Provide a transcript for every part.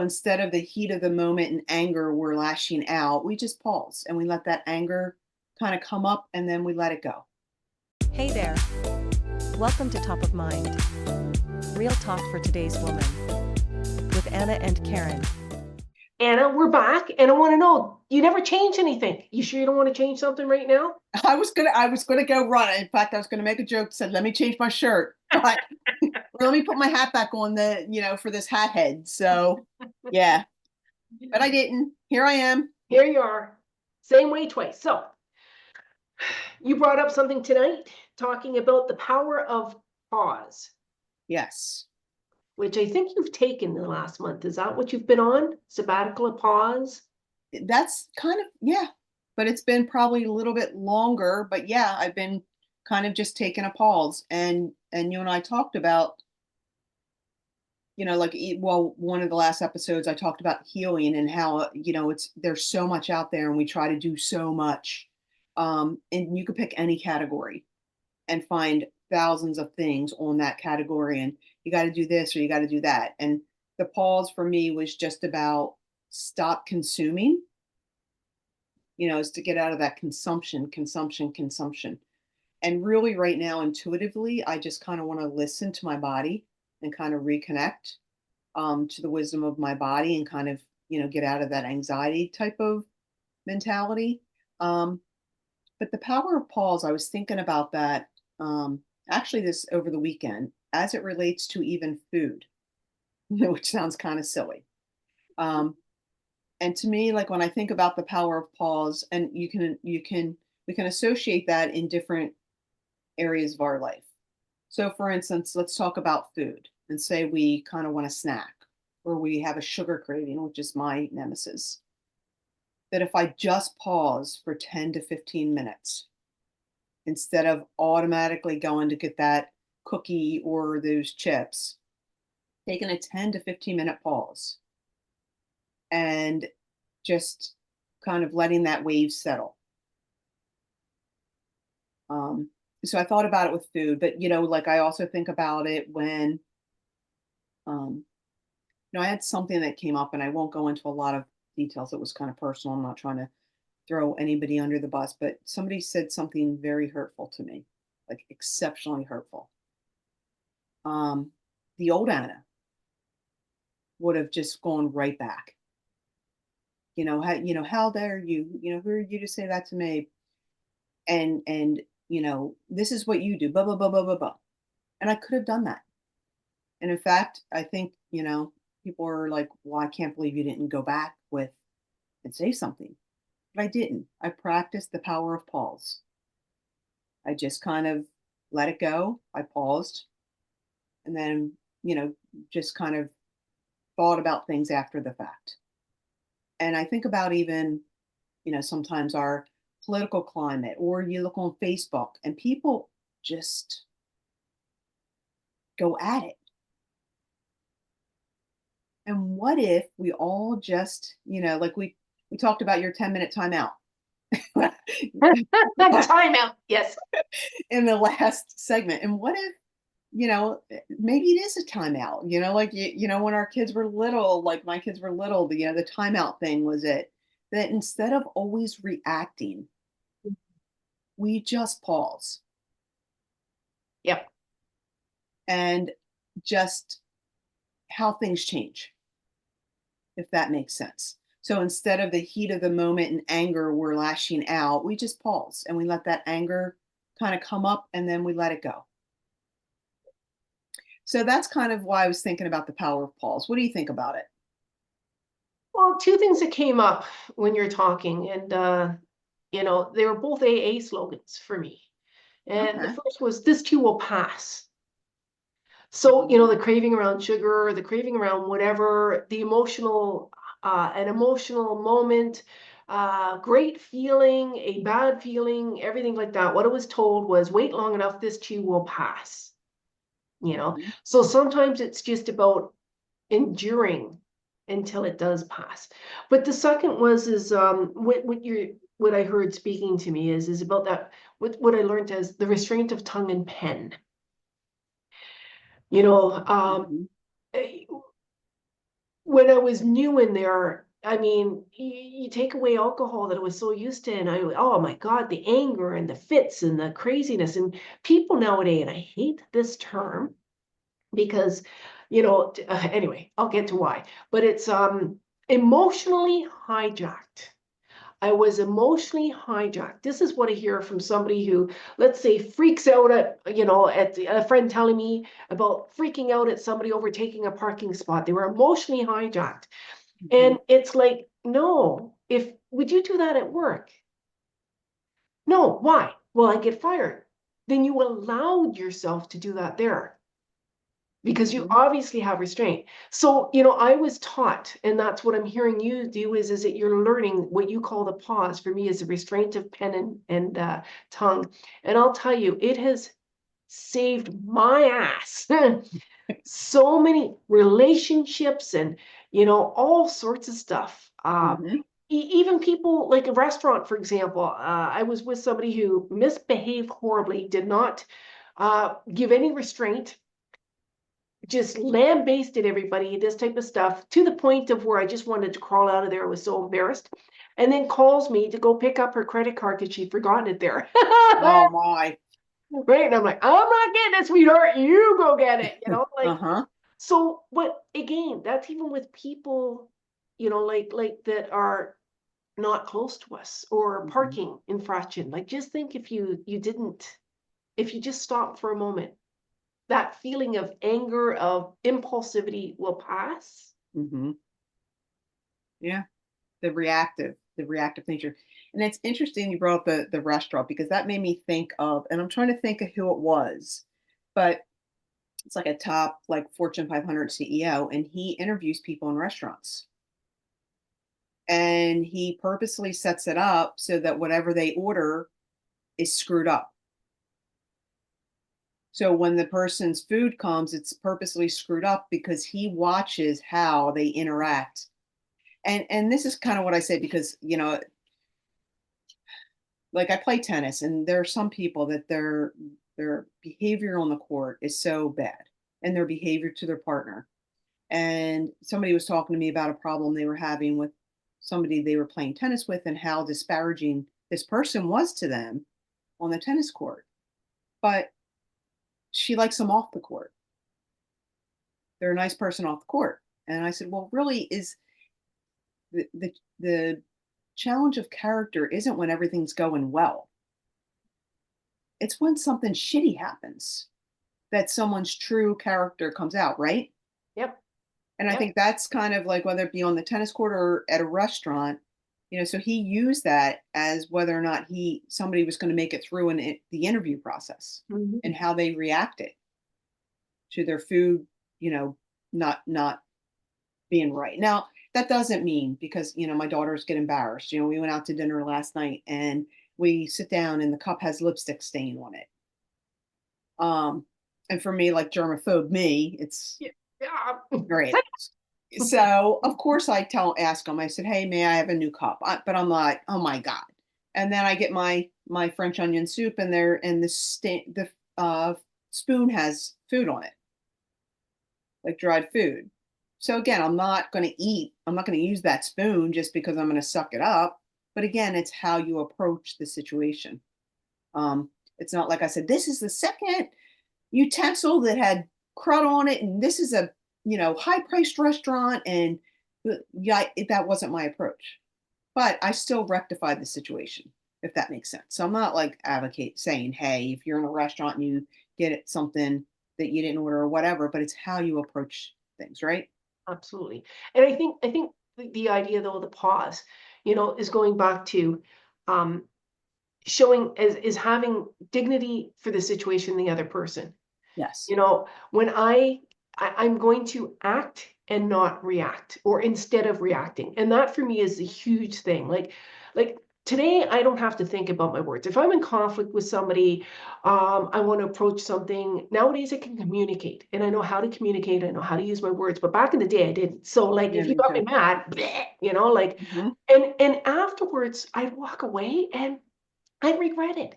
Instead of the heat of the moment and anger, we're lashing out, we just pause and we let that anger kind of come up and then we let it go. Hey there. Welcome to Top of Mind. Real talk for today's woman. With Anna and Karen. Anna, we're back, and I want to know, you never change anything. You sure you don't want to change something right now? I was gonna go run. In fact, I was gonna make a joke that said, let me change my shirt. But let me put my hat back on for this hat head. So yeah. But I didn't. Here I am. Here you are. Same way twice. So you brought up something tonight, talking about the power of pause. Yes. Which I think you've taken the last month. Is that what you've been on? Sabbatical of pause? That's kind of, yeah. But it's been probably a little bit longer. But yeah, I've been kind of just taking a pause. And you and I talked about, one of the last episodes I talked about healing and how, there's so much out there and we try to do so much. And you could pick any category and find thousands of things on that category. And you got to do this or you got to do that. And the pause for me was just about stop consuming, is to get out of that consumption. And really right now, intuitively, I just kind of want to listen to my body and kind of reconnect to the wisdom of my body and kind of, get out of that anxiety type of mentality. But the power of pause, I was thinking about that actually this over the weekend as it relates to even food, which sounds kind of silly. And to me, like when I think about the power of pause, and we can associate that in different areas of our life. So for instance, let's talk about food and say we kind of want a snack or we have a sugar craving, which is my nemesis. That if I just pause for 10 to 15 minutes, instead of automatically going to get that cookie or those chips, taking a 10 to 15-minute pause and just kind of letting that wave settle. So I thought about it with food, but like I also think about it when, I had something that came up, and I won't go into a lot of details. It was kind of personal. I'm not trying to throw anybody under the bus, but somebody said something very hurtful to me, like exceptionally hurtful. The old Anna would have just gone right back. How dare you? Who are you to say that to me? And this is what you do, blah blah blah blah blah blah. And I could have done that. And in fact, I think people are like, "Well, I can't believe you didn't go back with and say something." But I didn't. I practiced the power of pause. I just kind of let it go. I paused and then, just kind of thought about things after the fact. And I think about even, sometimes our political climate, or you look on Facebook and people just go at it. And what if we all just, like we talked about your 10-minute timeout. Timeout, yes. In the last segment. And what if, maybe it is a timeout, like, when our kids were little, like my kids were little, the timeout thing was it, that instead of always reacting, we just pause. Yep. And just how things change, if that makes sense. So instead of the heat of the moment and anger, we're lashing out, we just pause and we let that anger kind of come up and then we let it go. So that's kind of why I was thinking about the power of pause. What do you think about it? Well, two things that came up when you're talking, and they were both AA slogans for me. And the first was, "This too will pass." So, the craving around sugar, the craving around whatever, the emotional, an emotional moment, great feeling, a bad feeling, everything like that. What I was told was, wait long enough, this too will pass. So sometimes it's just about enduring until it does pass. But the second is what I heard speaking to me is about that, what I learned as the restraint of tongue and pen. when I was new in there, I mean, you take away alcohol that I was so used to, and oh my God, the anger and the fits and the craziness, and people nowadays, and I hate this term because, anyway, I'll get to why, but it's emotionally hijacked. I was emotionally hijacked. This is what I hear from somebody who, let's say, freaks out at a friend telling me about freaking out at somebody overtaking a parking spot. They were emotionally hijacked. Mhm. And it's like, no, would you do that at work? No, why? Well, I get fired. Then you allowed yourself to do that there because you Mhm. obviously have restraint. So, I was taught, and that's what I'm hearing you do is that you're learning what you call the pause. For me, is the restraint of pen and tongue. And I'll tell you, it has saved my ass. So many relationships and, all sorts of stuff. Mhm. Even people like a restaurant, for example. I was with somebody who misbehaved horribly, did not give any restraint, just lambasted everybody, this type of stuff, to the point of where I just wanted to crawl out of there. I was so embarrassed. And then calls me to go pick up her credit card because she'd forgotten it there. Oh my. Right. And I'm like, I'm not getting it, sweetheart. You go get it. Uh-huh. So, but again, that's even with people, like that are not close to us, or Mhm. parking infraction. Like, just think if you just stop for a moment, that feeling of anger, of impulsivity will pass. Mhm. Yeah. The reactive nature. And it's interesting you brought up the restaurant because that made me think of, and I'm trying to think of who it was, but it's like a top like Fortune 500 CEO, and he interviews people in restaurants. And he purposely sets it up so that whatever they order is screwed up. So when the person's food comes, it's purposely screwed up because he watches how they interact. And this is kind of what I say because, like I play tennis and there are some people that their behavior on the court is so bad and their behavior to their partner. And somebody was talking to me about a problem they were having with somebody they were playing tennis with and how disparaging this person was to them on the tennis court. But she likes them off the court. They're a nice person off the court. And I said, well, really, is the challenge of character isn't when everything's going well. It's when something shitty happens that someone's true character comes out, right? Yep. And I Yep. think that's kind of like whether it be on the tennis court or at a restaurant, so he used that as whether or not somebody was going to make it through in the interview process Mhm. and how they reacted to their food, you know, not being right. Now, that doesn't mean because, my daughters get embarrassed. We went out to dinner last night and we sit down and the cup has lipstick stain on it. Um, and for me, like germaphobe me, it's Yeah. Yeah. great. So of course I ask them. I said, "Hey, may I have a new cup?" But I'm like, "Oh my god!" And then I get my French onion soup, and the spoon has food on it, like dried food. So again, I'm not going to eat. I'm not going to use that spoon just because I'm going to suck it up. But again, it's how you approach the situation. It's not like I said, "This is the second utensil that had crud on it, and this is a high priced restaurant." And yeah, that wasn't my approach, but I still rectified the situation, if that makes sense. So I'm not like advocate saying, hey, if you're in a restaurant and you get it something that you didn't order or whatever, but it's how you approach things, right? Absolutely. And I think the idea, though, the pause, is going back to um showing is having dignity for the situation, the other person. Yes. When I'm going to act and not react, or instead of reacting. And that for me is a huge thing. Like today, I don't have to think about my words. If I'm in conflict with somebody, I want to approach something. Nowadays, I can communicate, and I know how to communicate. I know how to use my words. But back in the day, I didn't. So, like, Yeah, if you me got me too. mad, bleh, like, Hmm. and afterwards, I'd walk away and I'd regret it.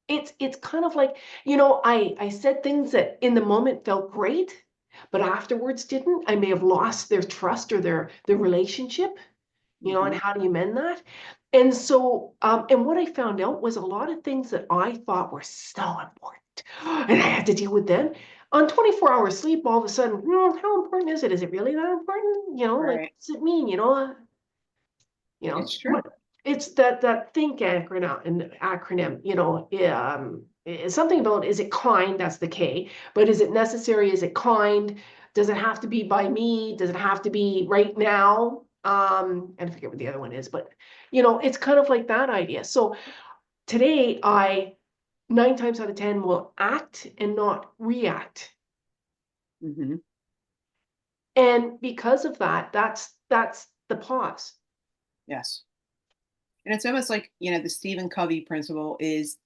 It's kind of like, I said things that in the moment felt great, but afterwards didn't. I may have lost their trust or their relationship, and Mhm. how do you mend that? And so, and what I found out was a lot of things that I thought were so important and I had to deal with them. On 24-hour sleep, all of a sudden, how important is it? Is it really that important? Like, Right. what does it mean? It's true. What it's that think acronym, it's something about, is it kind? That's the K. But is it necessary? Is it kind? Does it have to be by me? Does it have to be right now? And I forget what the other one is, but it's kind of like that idea. So today I 9 times out of 10 will act and not react. Mhm. And because of that, that's the pause. Yes. And it's almost like, the Stephen Covey principle is,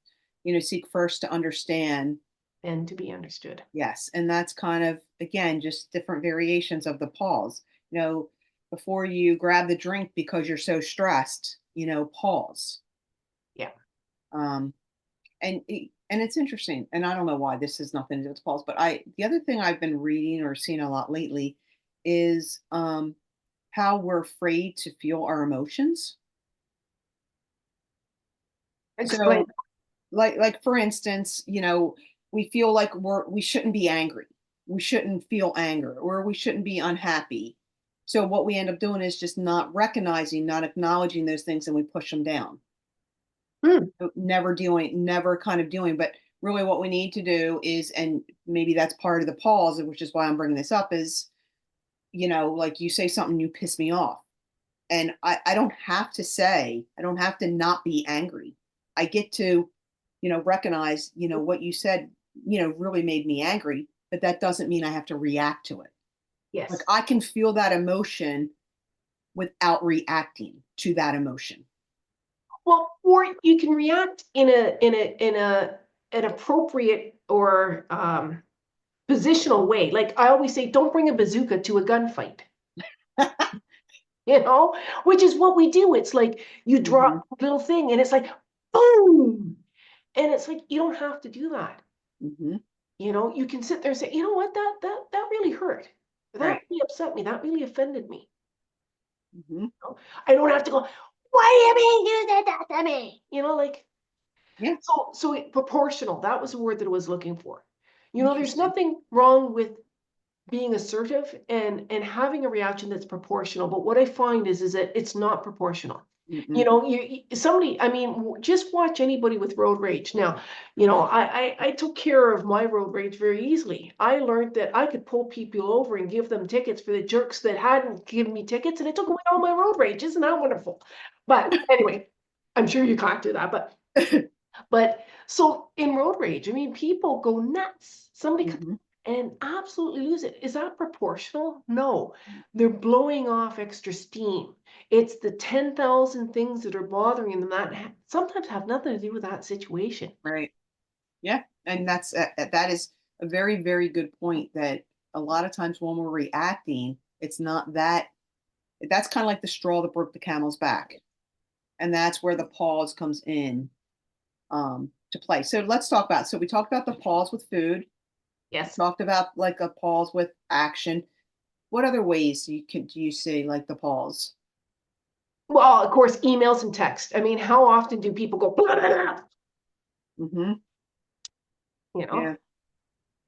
seek first to understand. And to be understood. Yes. And that's kind of, again, just different variations of the pause. You know, before you grab the drink because you're so stressed, pause. Yeah. Um, and it's interesting. And I don't know why this has nothing to do with pause, but the other thing I've been reading or seeing a lot lately is how we're afraid to feel our emotions. Explain. So like for instance, we feel like we shouldn't be angry, we shouldn't feel anger, or we shouldn't be unhappy. So what we end up doing is just not recognizing, not acknowledging those things, and we push them down. Hmm. So never kind of doing. But really what we need to do is, and maybe that's part of the pause, which is why I'm bringing this up, is, like you say something, you piss me off, and I don't have to say, I don't have to not be angry. I get to, recognize, what you said, really made me angry, but that doesn't mean I have to react to it. Like Yes. I can feel that emotion without reacting to that emotion. Well, or you can react in a an appropriate or positional way. Like I always say, don't bring a bazooka to a gunfight. You know, which is what we do. It's like you drop Hmm. a little thing, and it's like boom, and it's like you don't have to do that. Hmm. You can sit there and say, you know what, that really hurt. That Right. really upset me. That really offended me. Hmm. I don't have to go. Why do you mean you did that to me? Like. Yeah. Proportional, that was the word that I was looking for. There's Interesting. nothing wrong with being assertive and having a reaction that's proportional, but what I find is that it's not proportional. Mm-mm. Somebody, I mean, just watch anybody with road rage. Now, I took care of my road rage very easily. I learned that I could pull people over and give them tickets for the jerks that hadn't given me tickets, and it took away all my road rage. Isn't that wonderful? But anyway, I'm sure you can't do that, but so in road rage, I mean, people go nuts. Somebody could Hmm. and absolutely lose it. Is that proportional? No. They're blowing off extra steam. It's the 10,000 things that are bothering them that sometimes have nothing to do with that situation. Right. Yeah. And that is a very, very good point, that a lot of times when we're reacting, it's not that. That's kind of like the straw that broke the camel's back. And that's where the pause comes in, to play. So let's talk about. So we talked about the pause with food. We Yes. talked about like a pause with action. What other ways do you see like the pause? Well, of course, emails and text. I mean, how often do people go, blah, blah, blah, Hmm. you know? Yeah.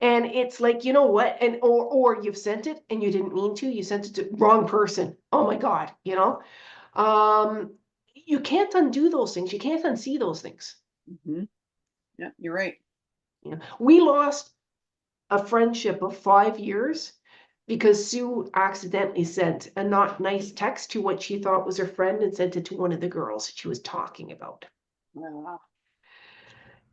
And it's like, you know what? And or you've sent it and you didn't mean to. You sent it to wrong person. Oh my God. Um, you can't undo those things. You can't unsee those things. Hmm. Yeah. You're right. We lost a friendship of 5 years because Sue accidentally sent a not nice text to what she thought was her friend and sent it to one of the girls she was talking about. Uh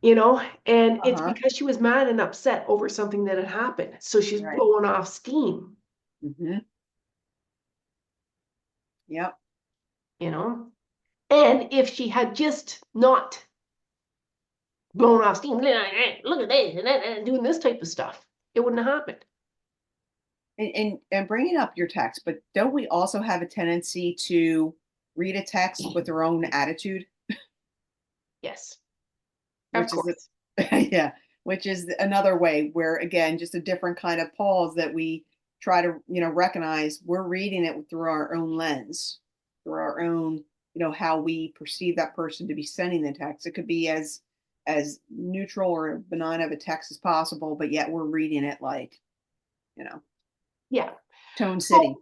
And it's huh. because she was mad and upset over something that had happened. So she's Right. blowing off steam, Hmm. Yep. you know? And if she had just not blown off steam, look at this and doing this type of stuff, it wouldn't have happened. And bringing up your text, but don't we also have a tendency to read a text with our own attitude, Yes, of which is course. yeah. which is another way where, again, just a different kind of pause that we try to, recognize we're reading it through our own lens, through our own, how we perceive that person to be sending the text. It could be as neutral or benign of a text as possible, but yet we're reading it like, you know, Yeah. Tone So, City.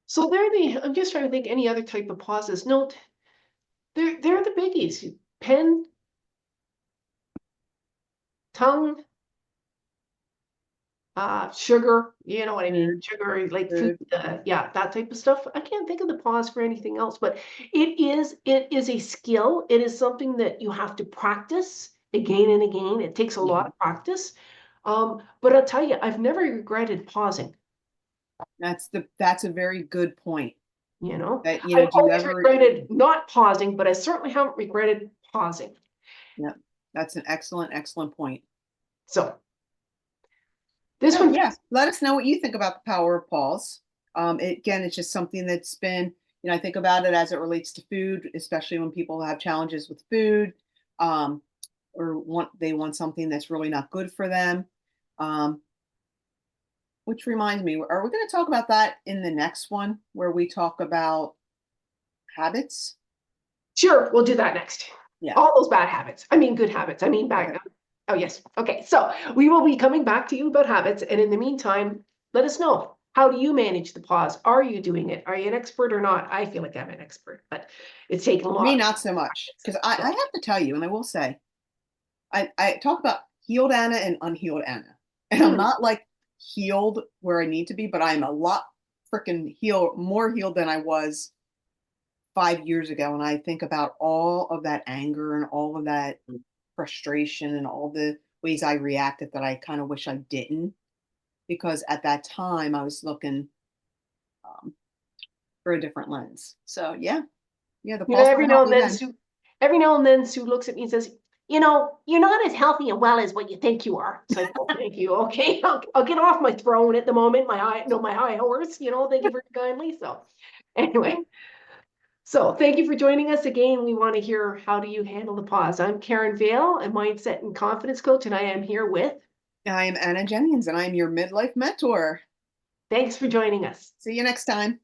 so they're I'm just trying to think any other type of pauses. Note, they're the biggies. Pen, tongue, sugar, you know what I mean? Food, Sugar, like food, food. yeah, that type of stuff. I can't think of the pause for anything else, but it is a skill. It is something that you have to practice again and again. It takes a lot Mhm. of practice. But I'll tell you, I've never regretted pausing, That's a very good point. you know. That, I've do you always ever regretted not pausing, but I certainly haven't regretted pausing. Yeah, that's an excellent, excellent point. So this So one, yeah, let us know what you think about the power of pause. Again, it's just something that's been, I think about it as it relates to food, especially when people have challenges with food, um, or they want something that's really not good for them. Um, which reminds me, are we going to talk about that in the next one where we talk about habits? sure, we'll do that next. Yeah. All those bad habits. I mean, good habits. I mean, Okay. bad. Oh, yes. Okay. So we will be coming back to you about habits. And in the meantime, let us know. How do you manage the pause? Are you doing it? Are you an expert or not? I feel like I'm an expert, but it's taken a Me, lot. not so much, because I So, have to tell you, and I will say, I talk about healed Anna and unhealed Anna. And I'm mhm. not like healed where I need to be, but I'm a lot freaking more healed than I was 5 years ago. And I think about all of that anger and all of that frustration and all the ways I reacted that I kind of wish I didn't, because at that time I was looking um, for a different lens. So yeah, the You know, pause can help you then. every now and then Sue looks at me and says, you know, you're not as healthy and well as what you think you are. It's like, oh, thank you. Okay. I'll get off my throne at the moment. My high, no, my high horse, thank you very kindly. So anyway, so thank you for joining us again. We want to hear, how do you handle the pause? I'm Karen Vaile, a mindset and confidence coach, and I am here with, I'm Anna Jennings, and I'm your midlife mentor. thanks for joining us. See you next time.